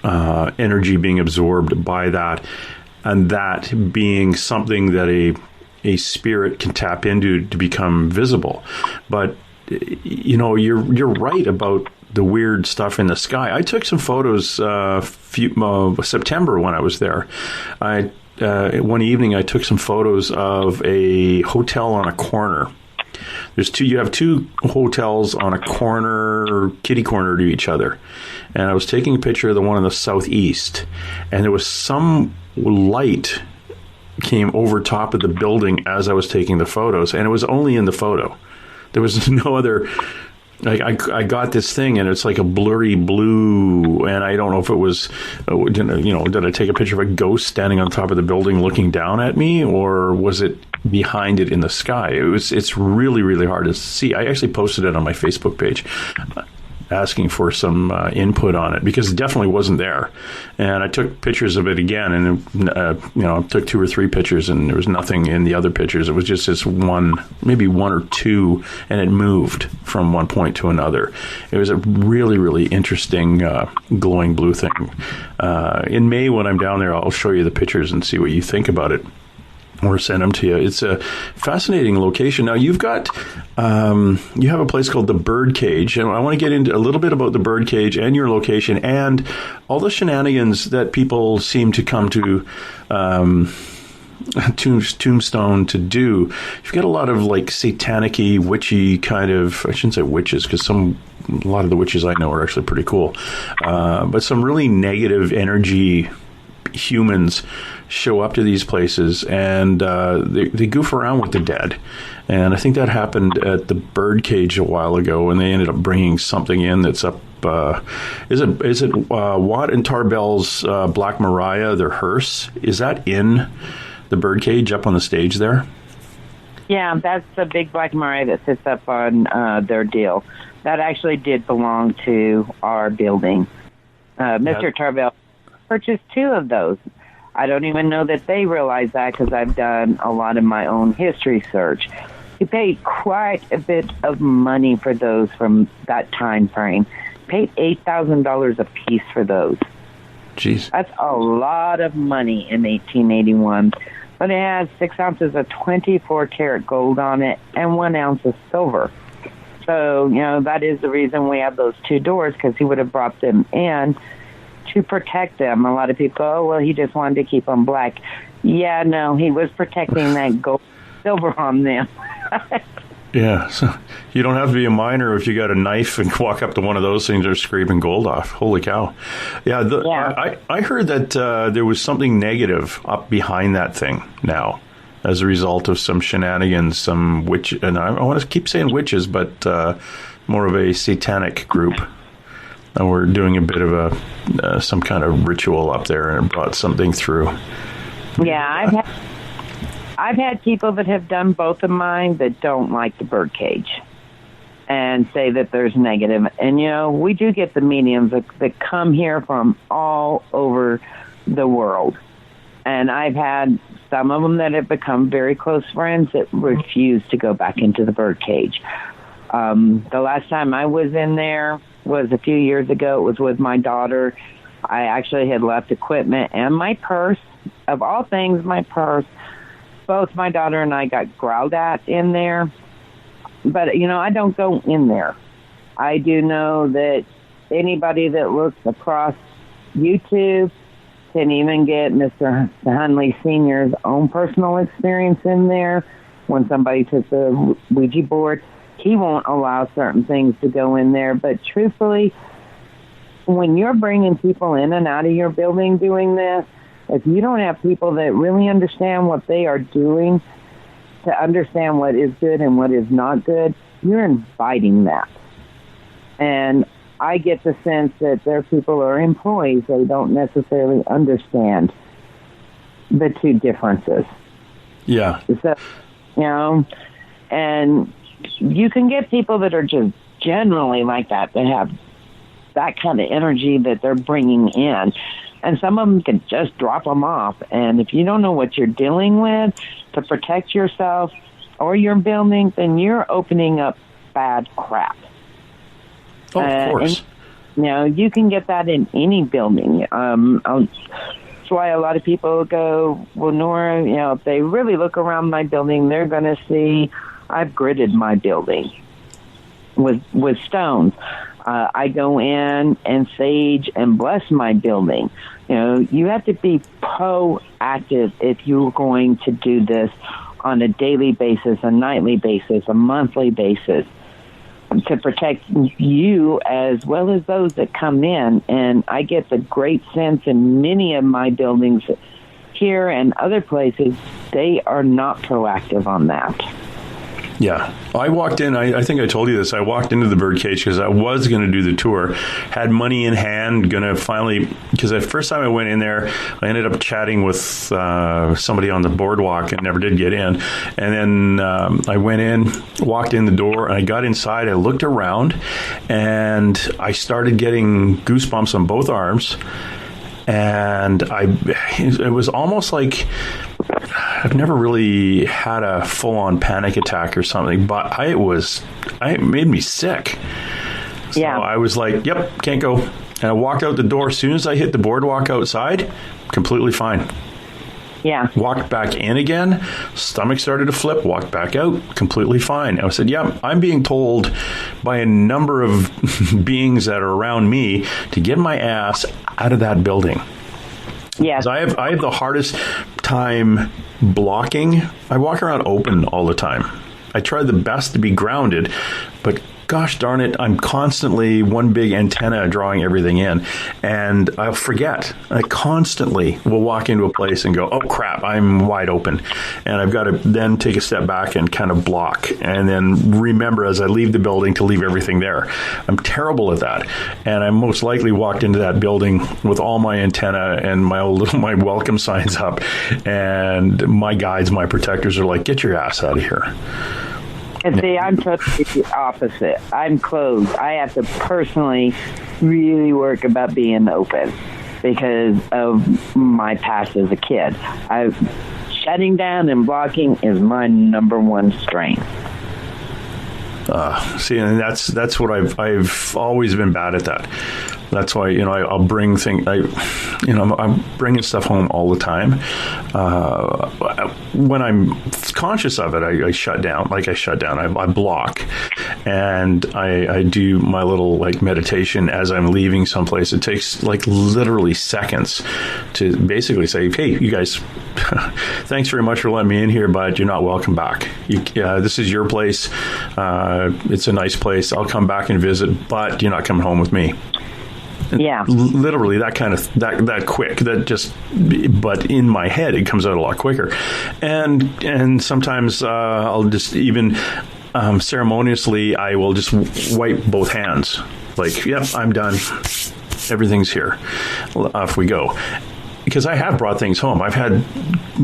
energy being absorbed by that, and that being something that a spirit can tap into to become visible. But you're right about the weird stuff in the sky. I took some photos September when I was there. One evening I took some photos of a hotel on a corner. You have two hotels on a corner, kitty corner to each other. And I was taking a picture of the one in the southeast, and there was some light came over top of the building as I was taking the photos, and it was only in the photo. There was no other. I got this thing, and it's like a blurry blue, and I don't know if it was, did I take a picture of a ghost standing on top of the building looking down at me, or was it behind it in the sky? It's really, really hard to see. I actually posted it on my Facebook page, asking for some input on it, because it definitely wasn't there. And I took pictures of it again, and took 2 or 3 pictures, and there was nothing in the other pictures. It was just this one, maybe 1 or 2, and it moved from one point to another. It was a really, really interesting glowing blue thing. In May, when I'm down there, I'll show you the pictures and see what you think about it, or send them to you. It's a fascinating location. Now, you've got, you have a place called the Birdcage, and I want to get into a little bit about the Birdcage and your location and all the shenanigans that people seem to come to Tombstone to do. You've got a lot of like satanic-y, witchy kind of, I shouldn't say witches, because a lot of the witches I know are actually pretty cool, but some really negative energy humans show up to these places, and they goof around with the dead. And I think that happened at the Birdcage a while ago, and they ended up bringing something in that's up. Is it Watt and Tarbell's Black Mariah, their hearse? Is that in the Birdcage up on the stage there? Yeah, that's the big Black Mariah that sits up on their deal. That actually did belong to our building. Mr. Tarbell purchased 2 of those. I don't even know that they realize that, because I've done a lot of my own history search. He paid quite a bit of money for those from that time frame. Paid $8,000 a piece for those. Jeez. That's a lot of money in 1881. But it has 6 ounces of 24-karat gold on it and 1 ounce of silver. So, that is the reason we have those 2 doors, because he would have brought them in to protect them. A lot of people, he just wanted to keep them black. Yeah, no, he was protecting that gold silver on them. Yeah, so you don't have to be a miner if you got a knife and walk up to one of those things and are scraping gold off. Holy cow. Yeah, I heard that there was something negative up behind that thing now as a result of some shenanigans, some witch, and I want to keep saying witches, but more of a satanic group. And we're doing a bit of some kind of ritual up there, and it brought something through. Yeah, I've had people that have done both of mine that don't like the Birdcage and say that there's negative. And, we do get the mediums that come here from all over the world. And I've had some of them that have become very close friends that refuse to go back into the Birdcage. The last time I was in there was a few years ago. It was with my daughter. I actually had left equipment and my purse. Of all things, my purse. Both my daughter and I got growled at in there. But, I don't go in there. I do know that anybody that looks across YouTube can even get Mr. Hunley Sr.'s own personal experience in there. When somebody took the Ouija board, he won't allow certain things to go in there. But truthfully, when you're bringing people in and out of your building doing this, if you don't have people that really understand what they are doing to understand what is good and what is not good, you're inviting that. And I get the sense that their people are employees. They don't necessarily understand the 2 differences. Yeah. So, and you can get people that are just generally like that have that kind of energy that they're bringing in. And some of them can just drop them off. And if you don't know what you're dealing with to protect yourself or your building, then you're opening up bad crap. Oh, of course. And, you can get that in any building. That's why a lot of people go, well, Nora, if they really look around my building, they're going to see I've gridded my building with stones. I go in and sage and bless my building. You have to be proactive if you're going to do this on a daily basis, a nightly basis, a monthly basis, to protect you as well as those that come in. And I get the great sense in many of my buildings here and other places, they are not proactive on that. Yeah. I walked in, I think I told you this, I walked into the birdcage because I was going to do the tour, had money in hand, going to finally, because the first time I went in there, I ended up chatting with somebody on the boardwalk and never did get in. And then I went in, walked in the door, and I got inside, I looked around, and I started getting goosebumps on both arms. And it was almost like I've never really had a full-on panic attack or something, but it made me sick. So yeah. I was like, yep, can't go. And I walked out the door. As soon as I hit the boardwalk outside, completely fine. Yeah. Walked back in again, stomach started to flip, walked back out, completely fine. I said, yeah, I'm being told by a number of beings that are around me to get my ass out of that building. Yeah. I have the hardest time blocking. I walk around open all the time. I try the best to be grounded, but gosh darn it, I'm constantly one big antenna drawing everything in, and I'll forget. I constantly will walk into a place and go, oh crap, I'm wide open. And I've got to then take a step back and kind of block, and then remember as I leave the building to leave everything there. I'm terrible at that. And I most likely walked into that building with all my antenna and my welcome signs up, and my guides, my protectors are like, get your ass out of here. And see, I'm totally the opposite. I'm closed. I have to personally really work about being open because of my past as a kid. Shutting down and blocking is my number one strength. See, and that's what I've always been bad at that. That's why, I'll bring things, I'm bringing stuff home all the time. When I'm conscious of it, I shut down. I block, and I do my little meditation as I'm leaving someplace. It takes literally seconds to basically say, hey, you guys, thanks very much for letting me in here, but you're not welcome back. This is your place. It's a nice place. I'll come back and visit, but you're not coming home with me. Yeah, literally that kind of that quick. But in my head, it comes out a lot quicker. And sometimes I'll just even ceremoniously, I will just wipe both hands. Yep, I'm done. Everything's here. Off we go. Because I have brought things home. I've had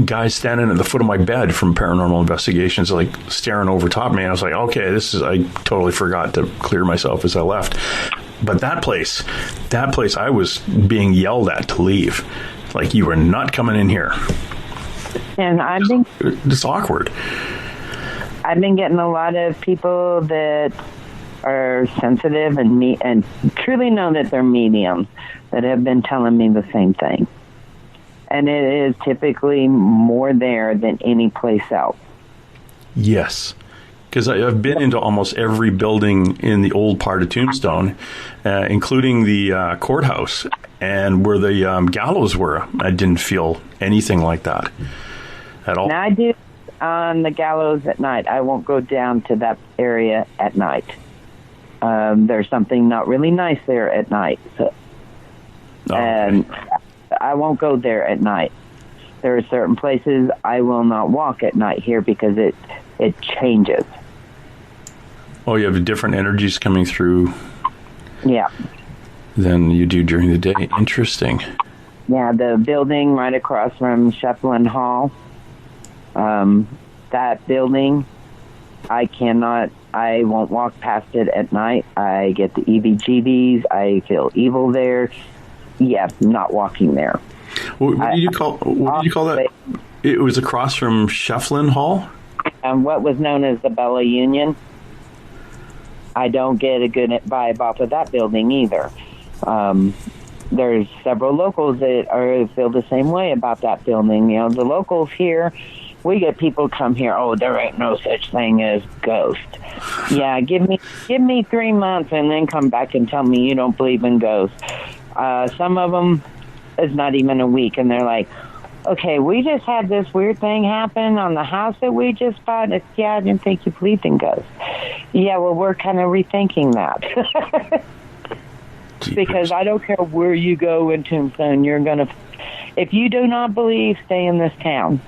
guys standing at the foot of my bed from paranormal investigations, staring over top of me. And I was like, okay, I totally forgot to clear myself as I left. But that place, I was being yelled at to leave. You are not coming in here. And I think it's awkward. I've been getting a lot of people that are sensitive and truly know that they're mediums that have been telling me the same thing. And it is typically more there than any place else. Yes. Because I've been into almost every building in the old part of Tombstone, including the courthouse, and where the gallows were. I didn't feel anything like that at all. Now I do on the gallows at night. I won't go down to that area at night. There's something not really nice there at night. And I won't go there at night. There are certain places I will not walk at night here because it changes. Oh, you have different energies coming through. Yeah. Than you do during the day. Interesting. Yeah, the building right across from Schieffelin Hall, that building, I won't walk past it at night. I get the EBGBs. I feel evil there. Yeah, not walking there. What did you call that? It was across from Schieffelin Hall? What was known as the Bella Union. I don't get a good vibe off of that building either. There's several locals that feel the same way about that building. The locals here we get people come here, oh, there ain't no such thing as ghost. Yeah, give me 3 months and then come back and tell me you don't believe in ghosts. Some of them is not even a week, and they're like, okay, we just had this weird thing happen on the house that we just bought. It's, yeah, I didn't think you believed in ghosts. Yeah, well, we're kind of rethinking that. Because I don't care where you go in Tombstone, you're going to, if you do not believe, stay in this town.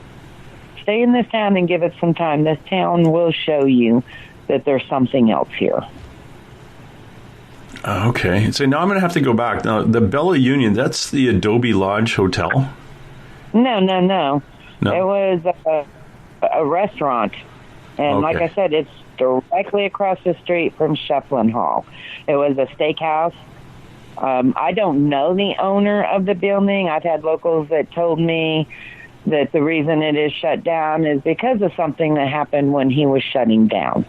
Stay in this town and give it some time. This town will show you that there's something else here. Okay. So now I'm going to have to go back. Now, the Bella Union, that's the Adobe Lodge Hotel? No. It was a restaurant. And like I said, it's directly across the street from Schieffelin Hall. It was a steakhouse. I don't know the owner of the building. I've had locals that told me that the reason it is shut down is because of something that happened when he was shutting down.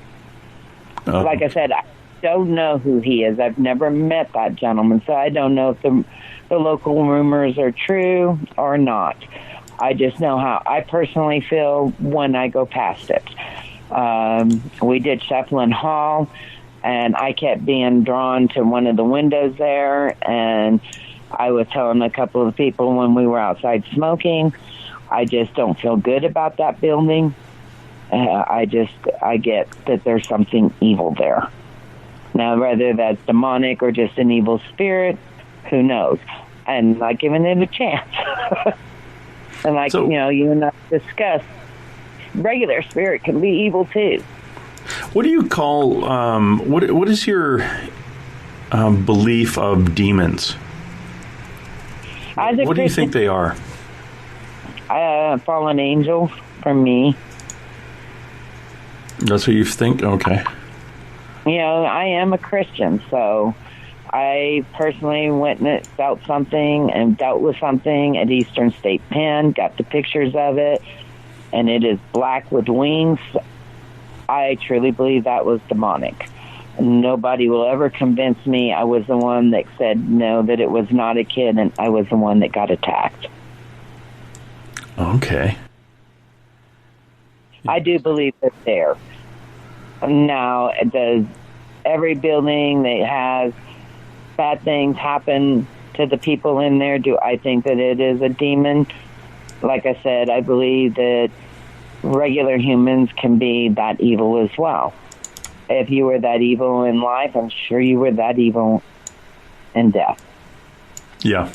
Like I said, I don't know who he is. I've never met that gentleman, so I don't know if the local rumors are true or not. I just know how I personally feel when I go past it. We did Schieffelin Hall, and I kept being drawn to one of the windows there, and I was telling a couple of people when we were outside smoking, I just don't feel good about that building. I get that there's something evil there. Now, whether that's demonic or just an evil spirit, who knows? And not giving it a chance. And you and I discussed, regular spirit can be evil too. What do you call, what is your belief of demons? What do you think they are? Fallen angels, for me. That's what you think? Okay. I am a Christian, so I personally felt something and dealt with something at Eastern State Pen, got the pictures of it, and it is black with wings. I truly believe that was demonic. Nobody will ever convince me I was the one that said no, that it was not a kid, and I was the one that got attacked. Okay. I do believe it's there. Now, does every building that has bad things happen to the people in there, do I think that it is a demon? Like I said, I believe that regular humans can be that evil as well. If you were that evil in life, I'm sure you were that evil in death. Yeah.